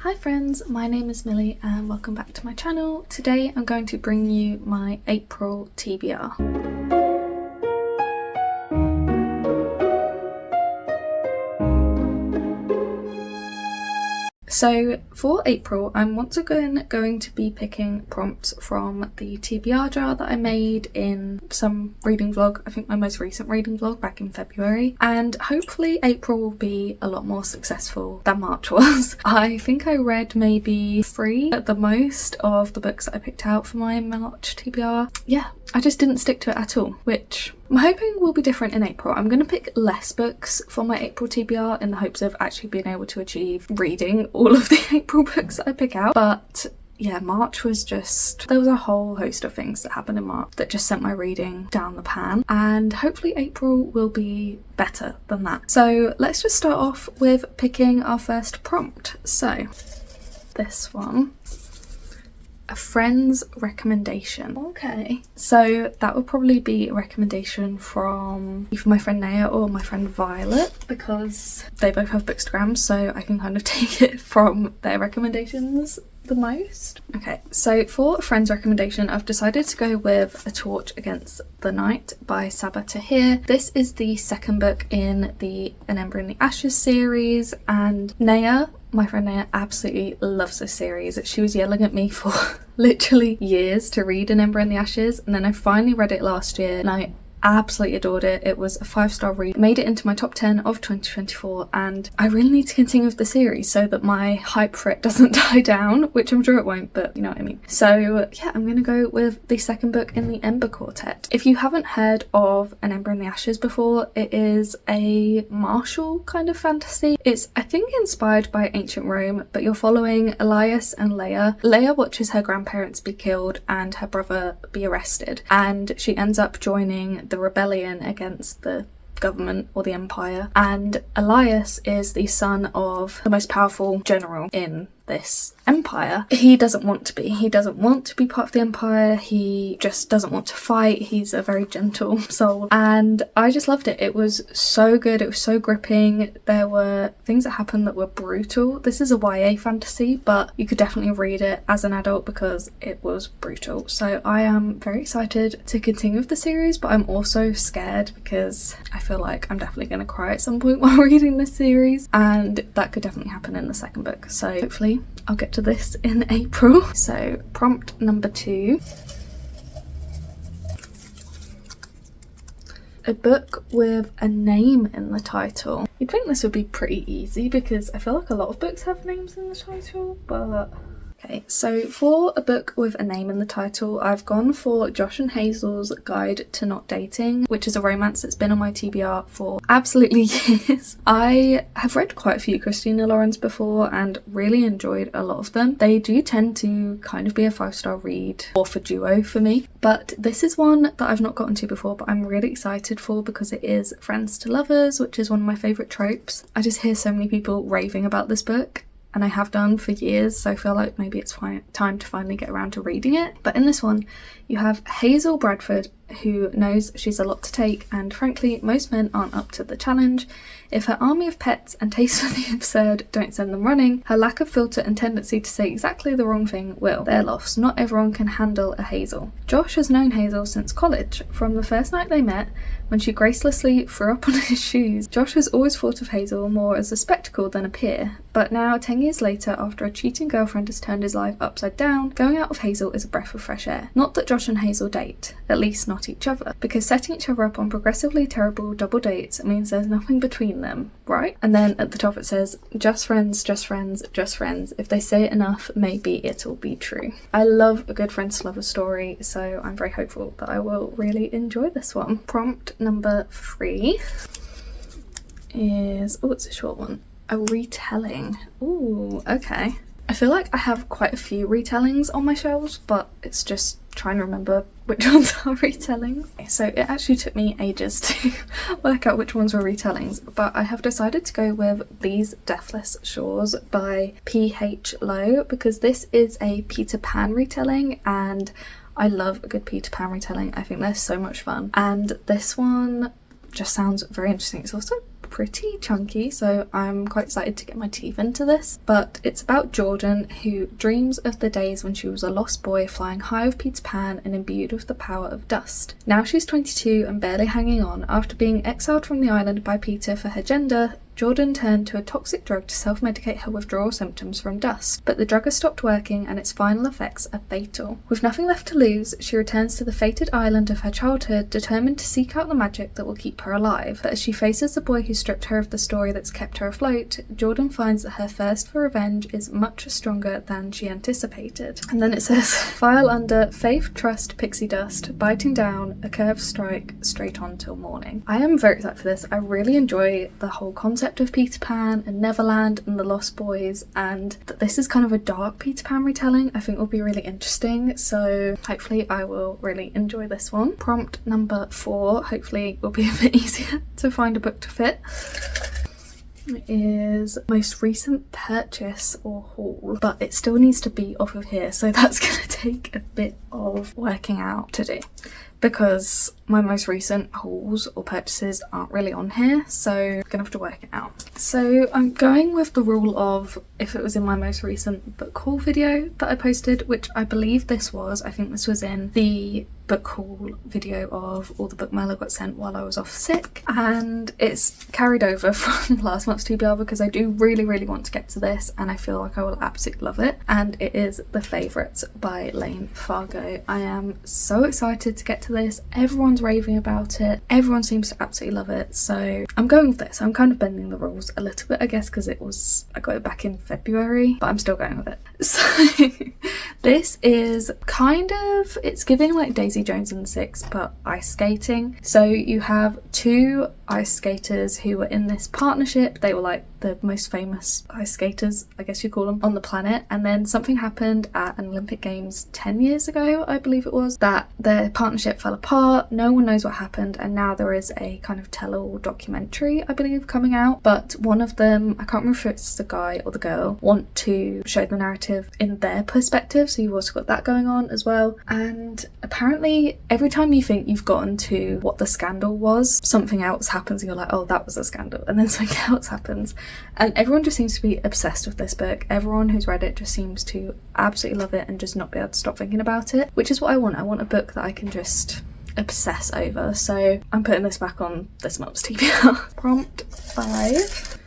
Hi friends, my name is Millie and welcome back to my channel. Today I'm going to bring you my April TBR. So for April, I'm once again going to be picking prompts from the TBR jar that I made in some reading vlog, I think my most recent reading vlog back in February, and hopefully April will be a lot more successful than March was. I think I read maybe 3 at the most of the books that I picked out for my March TBR. Yeah, I just didn't stick to it at all, which I'm hoping will be different in April. I'm going to pick less books for my April TBR in the hopes of actually being able to achieve reading all of the April books that I pick out. But yeah, March was just, there was a whole host of things that happened in March that just sent my reading down the pan, and hopefully April will be better than that. So let's just start off with picking our first prompt. So this one. A friend's recommendation. Okay, so that would probably be a recommendation from either my friend Naya or my friend Violet, because they both have bookstagrams, so I can kind of take it from their recommendations the most. Okay, so for a friend's recommendation, I've decided to go with A Torch Against the Night by Sabaa Tahir. This is the second book in the An Ember in the Ashes series, and Naya, my friend Naya, absolutely loves this series. She was yelling at me for literally years to read An Ember in the Ashes, and then I finally read it last year and I absolutely adored it. It was a 5-star read, made it into my top 10 of 2024, and I really need to continue with the series so that my hype for it doesn't die down, which I'm sure it won't, but you know what I mean. So yeah, I'm gonna go with the second book in the Ember Quartet. If you haven't heard of An Ember in the Ashes before, it is a martial kind of fantasy. It's, I think, inspired by ancient Rome, but you're following Elias and Leia. Leia watches her grandparents be killed and her brother be arrested, and she ends up joining the rebellion against the government or the empire, and Elias is the son of the most powerful general in this empire. He doesn't want to be. He doesn't want to be part of the empire. He just doesn't want to fight. He's a very gentle soul, and I just loved it. It was so good. It was so gripping. There were things that happened that were brutal. This is a YA fantasy, but you could definitely read it as an adult because it was brutal. So I am very excited to continue with the series, but I'm also scared because I feel like I'm definitely going to cry at some point while reading this series, and that could definitely happen in the second book. So hopefully I'll get to this in April. So prompt number 2. A book with a name in the title. You'd think this would be pretty easy because I feel like a lot of books have names in the title, but okay, so for a book with a name in the title, I've gone for Josh and Hazel's Guide to Not Dating, which is a romance that's been on my TBR for absolutely years. I have read quite a few Christina Laurens before and really enjoyed a lot of them. They do tend to kind of be a 5-star read or for duo for me, but this is one that I've not gotten to before, but I'm really excited for because it is friends to lovers, which is one of my favourite tropes. I just hear so many people raving about this book, and I have done for years, so I feel like maybe it's time to finally get around to reading it. But in this one, you have Hazel Bradford, who knows she's a lot to take, and frankly, most men aren't up to the challenge. If her army of pets and taste for the absurd don't send them running, her lack of filter and tendency to say exactly the wrong thing will. They're lost. Not everyone can handle a Hazel. Josh has known Hazel since college. From the first night they met, when she gracelessly threw up on his shoes, Josh has always thought of Hazel more as a spectacle than a peer. But now, 10 years later, after a cheating girlfriend has turned his life upside down, going out with Hazel is a breath of fresh air. Not that Josh and Hazel date, at least not each other, because setting each other up on progressively terrible double dates means there's nothing between them, right? And then at the top it says, just friends, just friends, just friends. If they say it enough, maybe it'll be true. I love a good friends to lovers story, so I'm very hopeful that I will really enjoy this one. Prompt number 3 is, oh, it's a short one. A retelling. Ooh, okay. I feel like I have quite a few retellings on my shelves, but it's just trying to remember which ones are retellings. So it actually took me ages to work out which ones were retellings, but I have decided to go with These Deathless Shores by P.H. Lowe because this is a Peter Pan retelling, and I love a good Peter Pan retelling. I think they're so much fun, and this one just sounds very interesting. It's also pretty chunky, so I'm quite excited to get my teeth into this. But it's about Jordan, who dreams of the days when she was a lost boy flying high with Peter Pan and imbued with the power of dust. Now she's 22 and barely hanging on. After being exiled from the island by Peter for her gender, Jordan turned to a toxic drug to self-medicate her withdrawal symptoms from dust, but the drug has stopped working and its final effects are fatal. With nothing left to lose, she returns to the fated island of her childhood, determined to seek out the magic that will keep her alive. But as she faces the boy who stripped her of the story that's kept her afloat, Jordan finds that her thirst for revenge is much stronger than she anticipated. And then it says, file under faith, trust, pixie dust, biting down, a curved strike, straight on till morning. I am very excited for this. I really enjoy the whole concept of Peter Pan and Neverland and the Lost Boys, and that this is kind of a dark Peter Pan retelling I think will be really interesting, so hopefully I will really enjoy this one. Prompt number 4 hopefully will be a bit easier to find a book to fit. It is most recent purchase or haul, but it still needs to be off of here, so that's going to take a bit of working out to do, because my most recent hauls or purchases aren't really on here, so I'm gonna have to work it out. So I'm going with the rule of if it was in my most recent book haul video that I posted, which I believe this was. I think this was in the book haul video of all the book mail I got sent while I was off sick, and it's carried over from last month's TBR because I do really want to get to this and I feel like I will absolutely love it, and it is The Favourites by Lane Fargo. I am so excited to get to this. Everyone's raving about it, everyone seems to absolutely love it, so I'm going with this. I'm kind of bending the rules a little bit, I guess, because I got it back in February, but I'm still going with it. So this is kind of, it's giving like Daisy Jones and the Six but ice skating. So you have 2 ice skaters who were in this partnership. They were like the most famous ice skaters, I guess you call them, on the planet, and then something happened at an Olympic Games 10 years ago, I believe it was, that their partnership fell apart. No one knows what happened, and now there is a kind of tell-all documentary, I believe, coming out, but one of them, I can't remember if it's the guy or the girl, want to show the narrative in their perspective, so you've also got that going on as well. And apparently every time you think you've gotten to what the scandal was, something else happens and you're like, oh, that was a scandal, and then something else happens. And everyone just seems to be obsessed with this book. Everyone who's read it just seems to absolutely love it and just not be able to stop thinking about it, which is what I want. I want a book that I can just obsess over, so I'm putting this back on this month's TBR. Prompt 5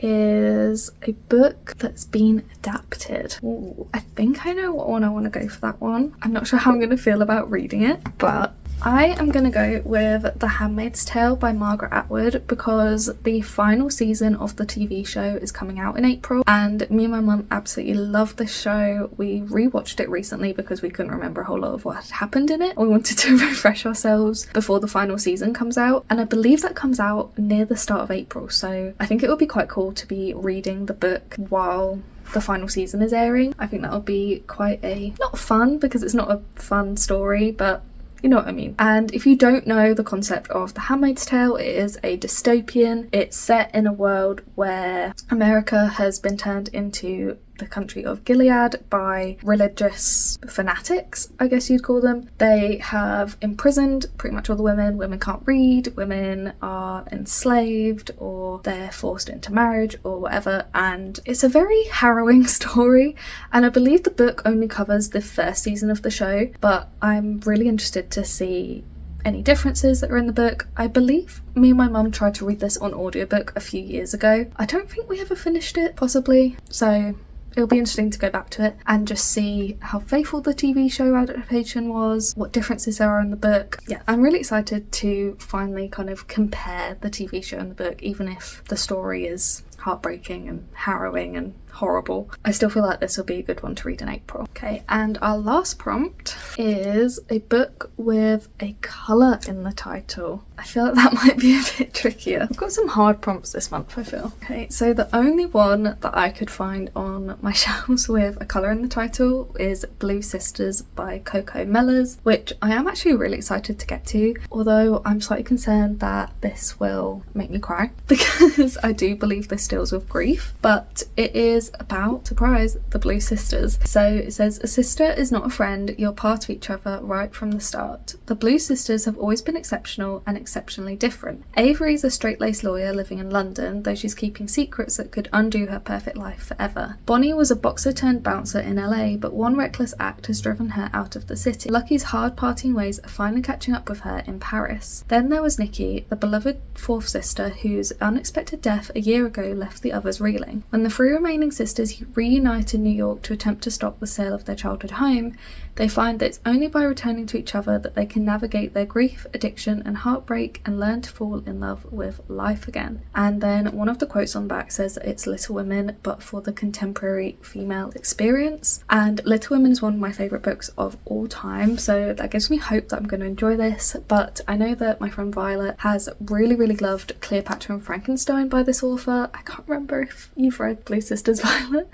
is a book that's been adapted. Ooh, I think I know what one I want to go for that one. I'm not sure how I'm going to feel about reading it, but I am going to go with The Handmaid's Tale by Margaret Atwood because the final season of the TV show is coming out in April, and me and my mum absolutely love this show. We rewatched it recently because we couldn't remember a whole lot of what had happened in it. We wanted to refresh ourselves before the final season comes out, and I believe that comes out near the start of April, so I think it would be quite cool to be reading the book while the final season is airing. I think that would be quite not fun because it's not a fun story, but you know what I mean. And if you don't know the concept of The Handmaid's Tale, it is a dystopian. It's set in a world where America has been turned into the country of Gilead by religious fanatics, I guess you'd call them. They have imprisoned pretty much all the women. Women can't read, women are enslaved, or they're forced into marriage or whatever, and it's a very harrowing story, and I believe the book only covers the first season of the show, but I'm really interested to see any differences that are in the book. I believe me and my mum tried to read this on audiobook a few years ago. I don't think we ever finished it, possibly, so it'll be interesting to go back to it and just see how faithful the TV show adaptation was, what differences there are in the book. Yeah, I'm really excited to finally kind of compare the TV show and the book, even if the story is heartbreaking and harrowing and horrible. I still feel like this will be a good one to read in April. Okay, and our last prompt is a book with a colour in the title. I feel like that might be a bit trickier. I've got some hard prompts this month, I feel. Okay, so the only one that I could find on my shelves with a colour in the title is Blue Sisters by Coco Mellors, which I am actually really excited to get to, although I'm slightly concerned that this will make me cry because I do believe this deals with grief, but it is about, surprise, the Blue Sisters. So it says, a sister is not a friend, you're part of each other right from the start. The Blue Sisters have always been exceptional and exceptionally different. Avery's a straight-laced lawyer living in London, though she's keeping secrets that could undo her perfect life forever. Bonnie was a boxer turned bouncer in LA, but one reckless act has driven her out of the city. Lucky's hard partying ways are finally catching up with her in Paris. Then there was Nikki, the beloved fourth sister whose unexpected death a year ago left the others reeling. When the three remaining sisters reunite in New York to attempt to stop the sale of their childhood home, they find that it's only by returning to each other that they can navigate their grief, addiction and heartbreak and learn to fall in love with life again. And then one of the quotes on the back says that it's Little Women but for the contemporary female experience. And Little Women is one of my favourite books of all time, so that gives me hope that I'm going to enjoy this. But I know that my friend Violet has really loved Cleopatra and Frankenstein by this author. I can't remember if you've read Blue Sisters, Violet,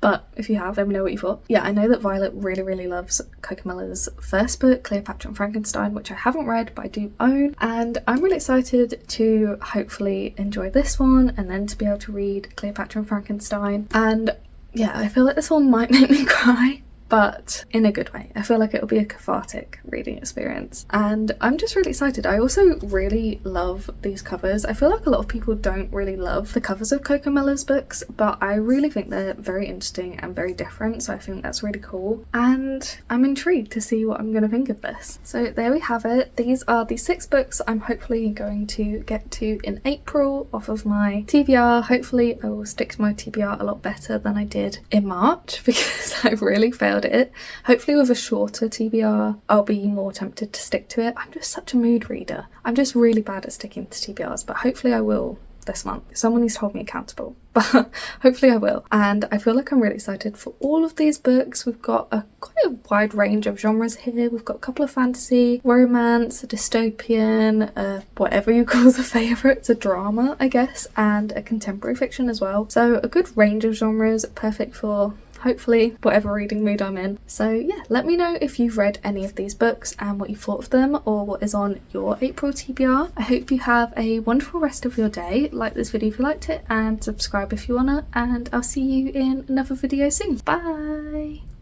but if you have, let me know what you thought. Yeah, I know that Violet really loves Cocomella's first book, Cleopatra and Frankenstein, which I haven't read but I do own, and I'm really excited to hopefully enjoy this one and then to be able to read Cleopatra and Frankenstein. And yeah, I feel like this one might make me cry, but in a good way. I feel like it'll be a cathartic reading experience, and I'm just really excited. I also really love these covers. I feel like a lot of people don't really love the covers of Cocomella's books, but I really think they're very interesting and very different, so I think that's really cool, and I'm intrigued to see what I'm going to think of this. So there we have it. These are the 6 books I'm hopefully going to get to in April off of my TBR. Hopefully I will stick to my TBR a lot better than I did in March, because I really failed it. Hopefully with a shorter TBR I'll be more tempted to stick to it. I'm just such a mood reader. I'm just really bad at sticking to TBRs, but hopefully I will this month. Someone needs to hold me accountable, but hopefully I will. And I feel like I'm really excited for all of these books. We've got quite a wide range of genres here. We've got a couple of fantasy, romance, a dystopian, whatever you call the favourites, a drama I guess, and a contemporary fiction as well. So a good range of genres, perfect for hopefully whatever reading mood I'm in. So yeah, let me know if you've read any of these books and what you thought of them, or what is on your April TBR. I hope you have a wonderful rest of your day. Like this video if you liked it, and subscribe if you wanna, and I'll see you in another video soon. Bye!